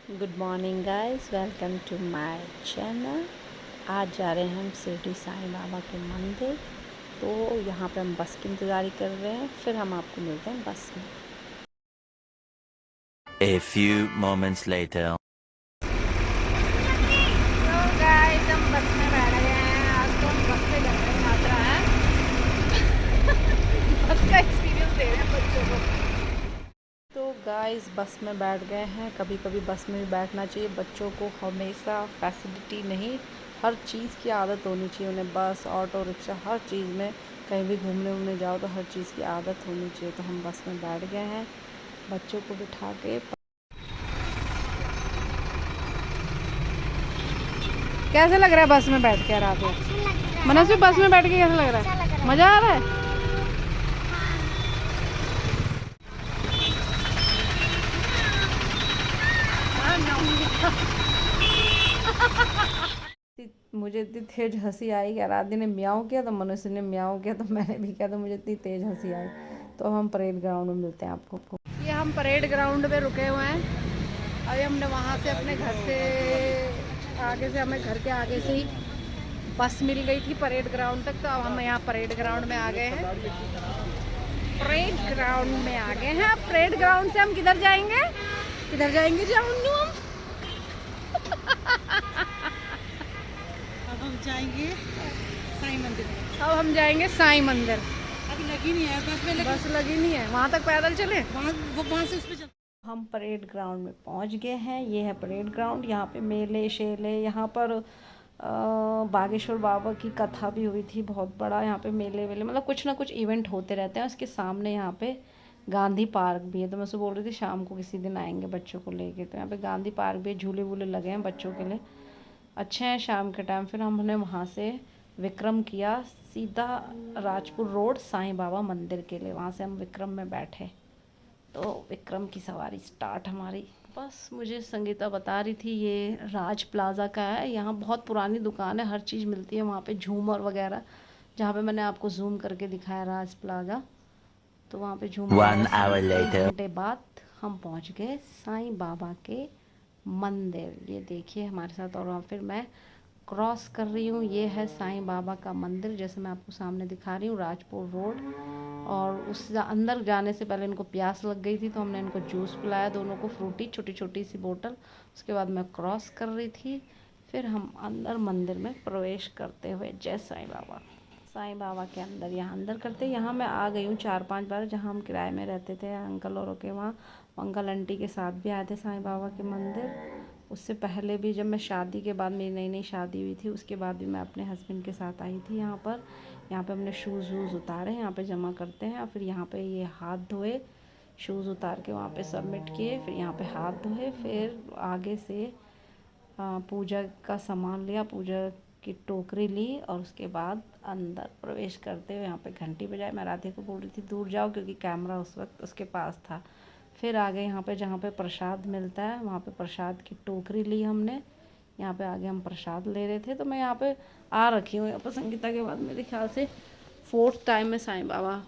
Good morning guys, welcome to my channel. आज जा रहे हैं हम शिरडी साईं बाबा के मंदिर। तो यहाँ पे हम बस की इंतज़ारी कर रहे हैं, फिर हम आपको मिलते हैं बस में। A few moments later. तो गाइस हम बस में बैठ गए हैं। आज तो हम बस से जा रहे हैं, यात्रा है। बस का एक्सपीरियंस दे रहे हैं बच्चों को। तो गाइस बस में बैठ गए हैं। कभी कभी बस में भी बैठना चाहिए बच्चों को, हमेशा फैसिलिटी नहीं, हर चीज़ की आदत होनी चाहिए उन्हें। बस, ऑटो रिक्शा, हर चीज़ में कहीं भी घूमने उमने जाओ तो हर चीज़ की आदत होनी चाहिए। तो हम बस में बैठ गए हैं बच्चों को बिठा के। कैसे लग रहा है बस में बैठ के रात में? मनस्वी, बस में बैठ के कैसा लग रहा है? मज़ा आ रहा है? मुझे इतनी तेज हंसी आई कि आराध्या ने म्याऊं किया तो मनुष्य ने म्याऊं किया तो मैंने भी किया, तो मुझे इतनी तेज हंसी आई। तो हम परेड ग्राउंड में मिलते हैं आपको। ये हम परेड ग्राउंड में रुके हुए हैं। अभी हमने वहाँ से अपने घर से आगे से, हमें घर के आगे से ही बस मिल गई थी परेड ग्राउंड तक। तो अब हम यहाँ परेड ग्राउंड में आ गए हैं। परेड ग्राउंड में आ गए हैं। अब परेड ग्राउंड से हम किधर जाएंगे? किधर जाएंगे जाऊँ हम? अब हम जाएंगे साईं मंदिर। अब हम जाएंगे साईं मंदिर। अभी लगी नहीं है बस में, बस लगी नहीं है, वहाँ तक पैदल चले। वहाँ से उस पे चल। हम परेड ग्राउंड में पहुँच गए हैं। ये है परेड ग्राउंड। यहाँ पे मेले शेले, यहाँ पर बागेश्वर बाबा की कथा भी हुई थी, बहुत बड़ा यहाँ पे मेले वेले, मतलब कुछ ना कुछ इवेंट होते रहते हैं। उसके सामने यहाँ पे गांधी पार्क भी है। तो मैं उससे बोल रही थी शाम को किसी दिन आएंगे बच्चों को लेके। तो यहाँ पे गांधी पार्क भी, झूले वूले लगे हैं बच्चों के लिए, अच्छे हैं शाम के टाइम। फिर हमने वहाँ से विक्रम किया सीधा राजपुर रोड साईं बाबा मंदिर के लिए। वहाँ से हम विक्रम में बैठे तो विक्रम की सवारी स्टार्ट हमारी। बस मुझे संगीता बता रही थी ये राज प्लाज़ा का है। यहाँ बहुत पुरानी दुकान है, हर चीज़ मिलती है वहाँ पे, झूमर वगैरह। जहाँ पे मैंने आपको जूम करके दिखाया राज प्लाज़ा, तो वहाँ पे झूमर 1 hour वगैरह। 1 later. घंटे बाद हम पहुँच गए साईं बाबा के मंदिर। ये देखिए हमारे साथ। और वहाँ फिर मैं क्रॉस कर रही हूँ। ये है साईं बाबा का मंदिर, जैसे मैं आपको सामने दिखा रही हूँ, राजपुर रोड। और उस अंदर जाने से पहले इनको प्यास लग गई थी तो हमने इनको जूस पिलाया, दोनों को फ्रूटी, छोटी छोटी सी बोतल। उसके बाद मैं क्रॉस कर रही थी। फिर हम अंदर मंदिर में प्रवेश करते हुए, जय साईं बाबा। साईं बाबा के अंदर, यहाँ अंदर करते, यहाँ मैं आ गई हूँ 4-5 बार। जहाँ हम किराए में रहते थे अंकल औरों के वहाँ, अंकल आंटी के साथ भी आए थे साईं बाबा के मंदिर। उससे पहले भी जब मैं शादी के बाद, मेरी नई नई शादी हुई थी, उसके बाद भी मैं अपने हस्बैंड के साथ आई थी यहाँ पर। यहाँ पे हमने शूज़ वूज़ उतारे, यहाँ पे जमा करते हैं। फिर यहाँ पे ये हाथ धोए, शूज़ उतार के वहाँ पे सबमिट किए। फिर यहाँ पे हाथ धोए। फिर आगे से पूजा का सामान लिया, पूजा की टोकरी ली, और उसके बाद अंदर प्रवेश करते हुए यहाँ पे घंटी बजाई। मैं राधे को बोल रही थी दूर जाओ, क्योंकि कैमरा उस वक्त उसके पास था। फिर आगे यहाँ पे जहाँ पे प्रसाद मिलता है, वहाँ पे प्रसाद की टोकरी ली हमने। यहाँ पे आगे हम प्रसाद ले रहे थे। तो मैं यहाँ पे आ रखी हूँ, यहाँ पर संगीता के बाद मेरे ख्याल से 4th टाइम में साईं बाबा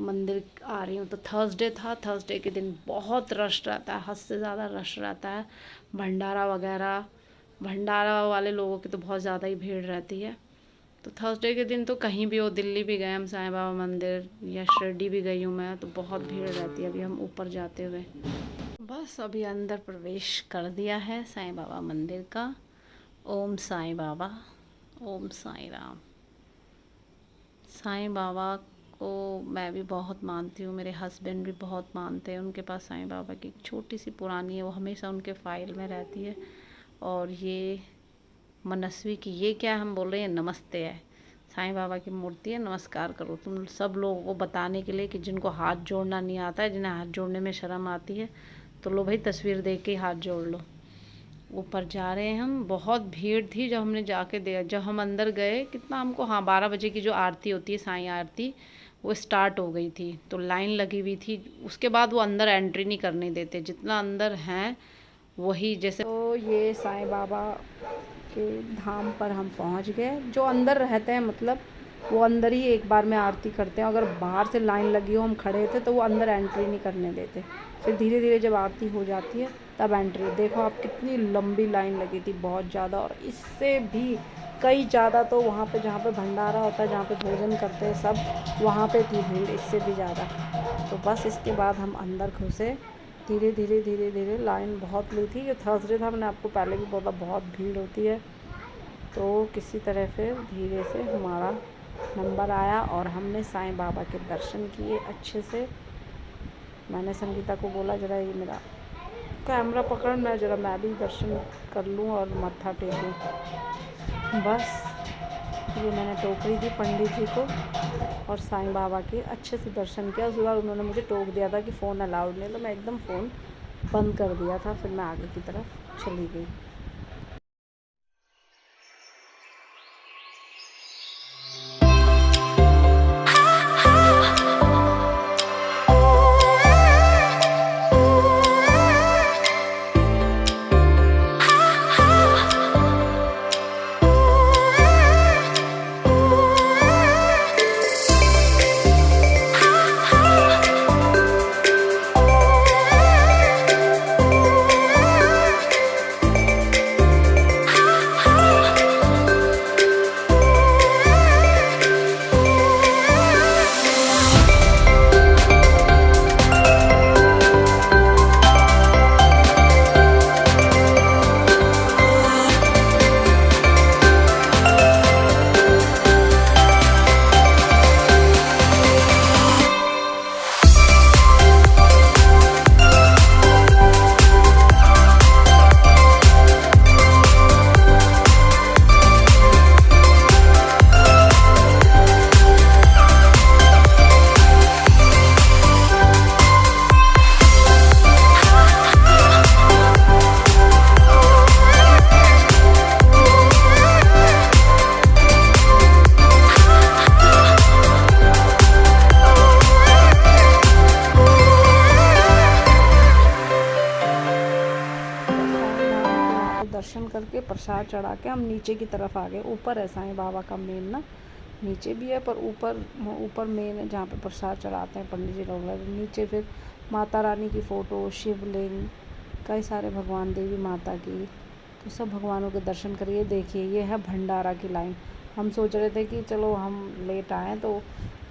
मंदिर आ रही हूँ। तो थर्सडे था, थर्सडे के दिन बहुत रश रहता है, हद से ज़्यादा रश रहता है। भंडारा वगैरह, भंडारा वाले लोगों की तो बहुत ज़्यादा ही भीड़ रहती है। तो थर्सडे के दिन तो कहीं भी हो, दिल्ली भी गए हम साईं बाबा मंदिर, या शिरडी भी गई हूँ मैं, तो बहुत भीड़ रहती है। अभी हम ऊपर जाते हुए बस अभी अंदर प्रवेश कर दिया है साईं बाबा मंदिर का। ओम साईं बाबा, ओम साईं राम। साईं बाबा को मैं भी बहुत मानती हूँ, मेरे हस्बैंड भी बहुत मानते हैं। उनके पास साईं बाबा की एक छोटी सी पुरानी है, वो हमेशा उनके फाइल में रहती है। और ये मनस्वी की, ये क्या हम बोल रहे हैं, नमस्ते है, साईं बाबा की मूर्ति है। नमस्कार करो तुम सब लोगों को, बताने के लिए कि जिनको हाथ जोड़ना नहीं आता है, जिन्हें हाथ जोड़ने में शर्म आती है, तो लो भाई तस्वीर देख के हाथ जोड़ लो। ऊपर जा रहे हैं हम। बहुत भीड़ थी जब हमने जाके देखा, जब हम अंदर गए कितना हमको, हाँ 12 बजे की जो आरती होती है साईं आरती, वो स्टार्ट हो गई थी, तो लाइन लगी हुई थी। उसके बाद वो अंदर एंट्री नहीं करने देते, जितना अंदर हैं वही जैसे। तो ये साईं बाबा के धाम पर हम पहुंच गए। जो अंदर रहते हैं, मतलब वो अंदर ही एक बार में आरती करते हैं। अगर बाहर से लाइन लगी हो, हम खड़े थे, तो वो अंदर एंट्री नहीं करने देते। फिर धीरे धीरे जब आरती हो जाती है तब एंट्री। देखो आप कितनी लंबी लाइन लगी थी, बहुत ज़्यादा, और इससे भी कई ज़्यादा तो वहाँ पे जहाँ पे भंडारा होता है, जहाँ पे भोजन करते हैं सब, वहाँ पे थी भीड़ इससे भी ज़्यादा। तो बस इसके बाद हम अंदर घुसे। धीरे धीरे धीरे धीरे लाइन बहुत ली थी। ये थर्सडे था, मैंने आपको पहले भी बोला बहुत भीड़ होती है। तो किसी तरह फिर धीरे से हमारा नंबर आया और हमने साईं बाबा के दर्शन किए अच्छे से। मैंने संगीता को बोला ज़रा ये मेरा कैमरा पकड़, मैं ज़रा मैं भी दर्शन कर लूँ और मत्था टेकूँ। बस ये मैंने टोकरी दी पंडित जी को और साईं बाबा के अच्छे से दर्शन किया। उसके बाद उन्होंने मुझे टोक दिया था कि फ़ोन अलाउड नहीं, तो मैं एकदम फ़ोन बंद कर दिया था। फिर मैं आगे की तरफ चली गई। दर्शन करके प्रसाद चढ़ा के हम नीचे की तरफ आ गए। ऊपर है साईं बाबा का मेन ना, नीचे भी है पर ऊपर मेन है जहाँ पे प्रसाद चढ़ाते हैं पंडित जी लोग। नीचे फिर माता रानी की फ़ोटो, शिवलिंग, कई सारे भगवान, देवी माता की, तो सब भगवानों के दर्शन करिए। देखिए ये है भंडारा की लाइन। हम सोच रहे थे कि चलो हम लेट आए तो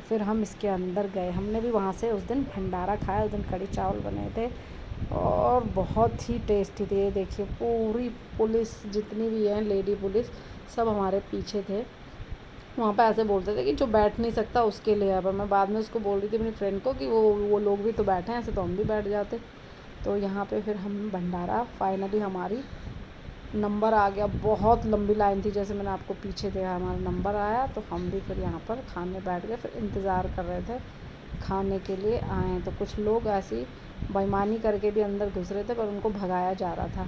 फिर हम इसके अंदर गए। हमने भी वहाँ से उस दिन भंडारा खाया। उस दिन कढ़ी चावल बने थे और बहुत ही टेस्टी थे। ये देखिए पूरी पुलिस जितनी भी है, लेडी पुलिस, सब हमारे पीछे थे। वहाँ पे ऐसे बोलते थे कि जो बैठ नहीं सकता उसके लिए। अब मैं बाद में उसको बोल रही थी अपनी फ्रेंड को कि वो लोग भी तो बैठे हैं, ऐसे तो हम भी बैठ जाते। तो यहाँ पे फिर हम भंडारा, फाइनली हमारी नंबर आ गया। बहुत लंबी लाइन थी, जैसे मैंने आपको पीछे देखा हमारा नंबर आया तो हम भी फिर यहाँ पर खाने बैठ गए। फिर इंतज़ार कर रहे थे खाने के लिए आए। तो कुछ लोग ऐसी बेईमानी करके भी अंदर घुस रहे थे पर उनको भगाया जा रहा था।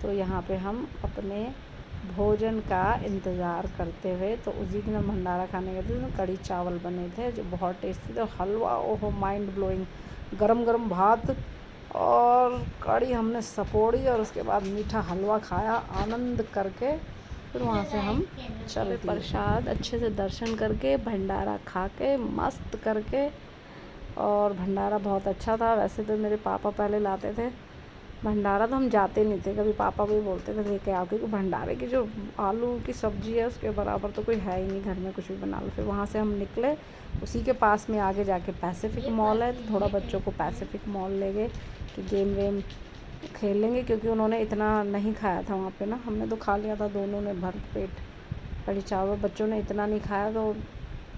तो यहाँ पे हम अपने भोजन का इंतज़ार करते हुए, तो उसी दिन हम भंडारा खाने गए थे। तो कढ़ी चावल बने थे जो बहुत टेस्टी थे। हलवा, ओहो माइंड ब्लोइंग, गरम गरम भात और कढ़ी हमने सपोड़ी और उसके बाद मीठा हलवा खाया आनंद करके। फिर वहाँ से हम चले प्रसाद अच्छे से दर्शन करके, भंडारा खा के, मस्त करके। और भंडारा बहुत अच्छा था। वैसे तो मेरे पापा पहले लाते थे भंडारा, तो हम जाते नहीं थे कभी। पापा भी बोलते थे लेके आओ, क्योंकि भंडारे की जो आलू की सब्ज़ी है उसके बराबर तो कोई है ही नहीं, घर में कुछ भी बना लो। फिर वहाँ से हम निकले, उसी के पास में आगे जाके पैसिफिक मॉल है, तो थोड़ा बच्चों को पैसिफिक मॉल ले गए कि गेम वेम खेलेंगे, क्योंकि उन्होंने इतना नहीं खाया था वहाँ पे ना। हमने तो खा लिया था, दोनों ने भर पेट कढ़ी चावल। बच्चों ने इतना नहीं खाया तो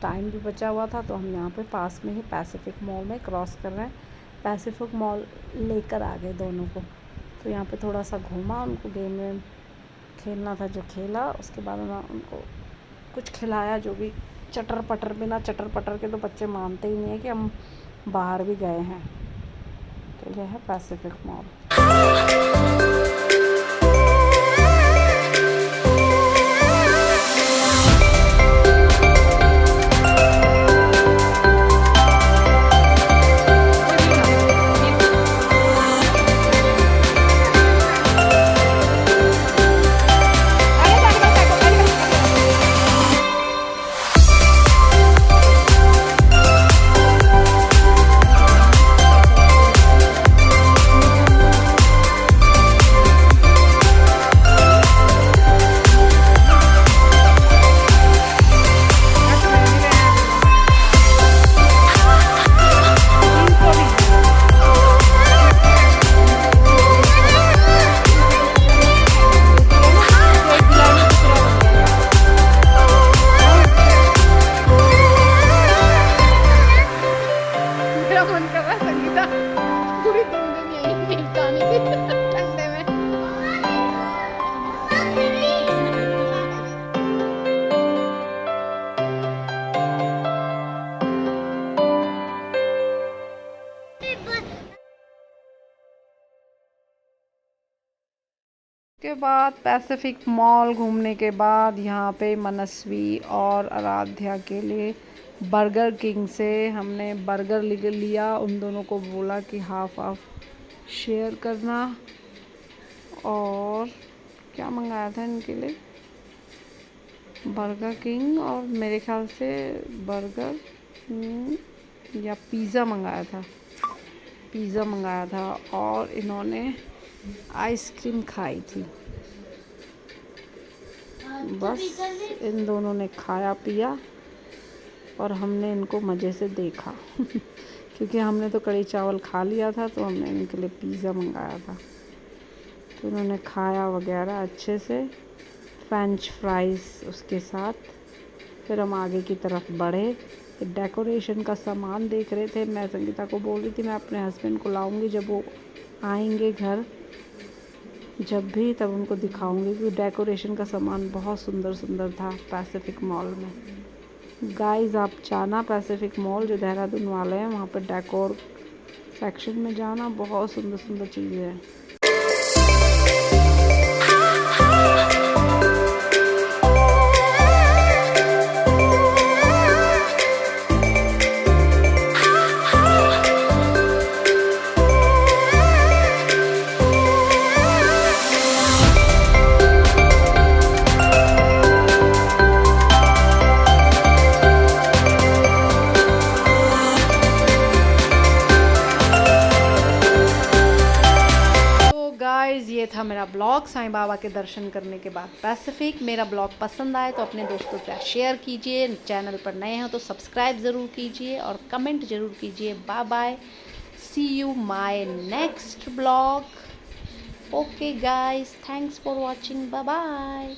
टाइम भी बचा हुआ था। तो हम यहाँ पे पास में ही पैसिफिक मॉल में क्रॉस कर रहे हैं। पैसिफिक मॉल लेकर आ गए दोनों को। तो यहाँ पे थोड़ा सा घूमा, उनको गेम वेम खेलना था जो खेला। उसके बाद उनको कुछ खिलाया जो भी चटर पटर। बिना चटर पटर के तो बच्चे मानते ही नहीं है कि हम बाहर भी गए हैं। तो यह है पैसिफिक मॉल। के बाद पैसिफिक मॉल घूमने के बाद यहाँ पे मनस्वी और आराध्या के लिए बर्गर किंग से हमने बर्गर लिया। उन दोनों को बोला कि हाफ हाफ शेयर करना। और क्या मंगाया था इनके लिए? बर्गर किंग और मेरे ख्याल से बर्गर या पिज़्ज़ा मंगाया था। पिज़्ज़ा मंगाया था और इन्होंने आइसक्रीम खाई थी। बस इन दोनों ने खाया पिया और हमने इनको मज़े से देखा क्योंकि हमने तो कढ़ी चावल खा लिया था, तो हमने इनके लिए पिज़्ज़ा मंगाया था। तो उन्होंने खाया वगैरह अच्छे से, फ्रेंच फ्राइज़ उसके साथ। फिर हम आगे की तरफ बढ़े, डेकोरेशन का सामान देख रहे थे। मैं संगीता को बोल रही थी मैं अपने हस्बैंड को लाऊंगी, जब वो आएंगे घर जब भी, तब उनको दिखाऊंगी कि डेकोरेशन का सामान बहुत सुंदर सुंदर था पैसिफिक मॉल में। गाइस आप जाना पैसिफिक मॉल जो देहरादून वाले हैं, वहाँ पर डेकोर सेक्शन में जाना, बहुत सुंदर सुंदर चीज़ें हैं। ये था मेरा ब्लॉग साईं बाबा के दर्शन करने के बाद पैसिफिक। मेरा ब्लॉग पसंद आए तो अपने दोस्तों के साथ शेयर कीजिए। चैनल पर नए हैं तो सब्सक्राइब ज़रूर कीजिए और कमेंट ज़रूर कीजिए। Bye bye, see you my next blog. Okay guys, thanks for watching, bye bye.